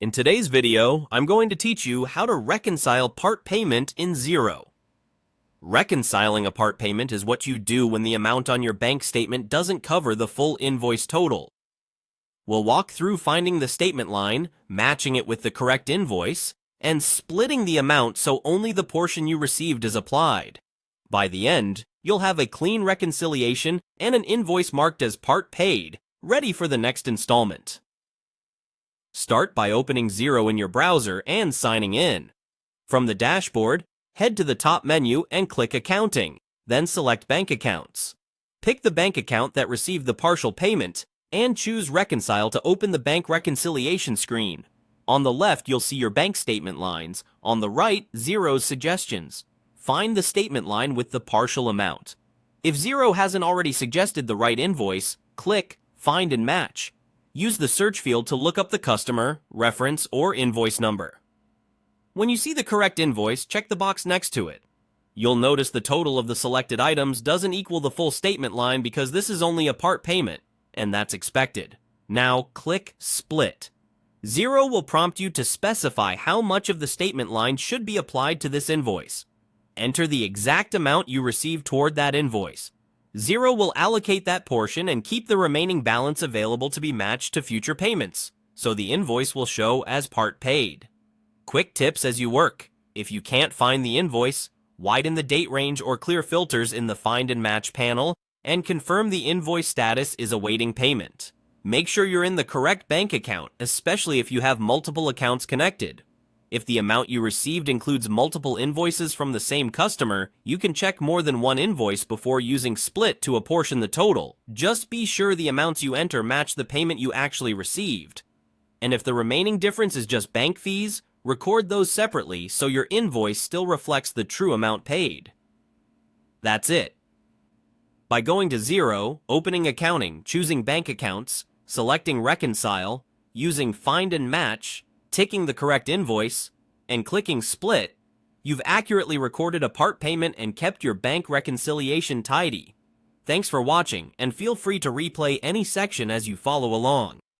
In today's video, I'm going to teach you how to reconcile part payment in Xero. Reconciling a part payment is what you do when the amount on your bank statement doesn't cover the full invoice total. We'll walk through finding the statement line, matching it with the correct invoice, and splitting the amount so only the portion you received is applied. By the end, you'll have a clean reconciliation and an invoice marked as part paid, ready for the next installment. Start by opening Xero in your browser and signing in. From the dashboard, head to the top menu and click Accounting, then select Bank Accounts. Pick the bank account that received the partial payment and choose Reconcile to open the bank reconciliation screen. On the left, you'll see your bank statement lines. On the right, Xero's suggestions. Find the statement line with the partial amount. If Xero hasn't already suggested the right invoice, click Find and Match. Use the search field to look up the customer, reference, or invoice number. When you see the correct invoice, check the box next to it. You'll notice the total of the selected items doesn't equal the full statement line because this is only a part payment, and that's expected. Now click Split. Xero will prompt you to specify how much of the statement line should be applied to this invoice. Enter the exact amount you received toward that invoice. Xero will allocate that portion and keep the remaining balance available to be matched to future payments, so the invoice will show as part paid. Quick tips as you work. If you can't find the invoice, widen the date range or clear filters in the Find and Match panel and confirm the invoice status is awaiting payment. Make sure you're in the correct bank account, especially if you have multiple accounts connected. If the amount you received includes multiple invoices from the same customer, you can check more than one invoice before using Split to apportion the total. Just be sure the amounts you enter match the payment you actually received. And if the remaining difference is just bank fees, record those separately so your invoice still reflects the true amount paid. That's it. By going to Xero, opening Accounting, choosing Bank Accounts, selecting Reconcile, using Find and Match, ticking the correct invoice, and clicking Split, you've accurately recorded a part payment and kept your bank reconciliation tidy. Thanks for watching, and feel free to replay any section as you follow along.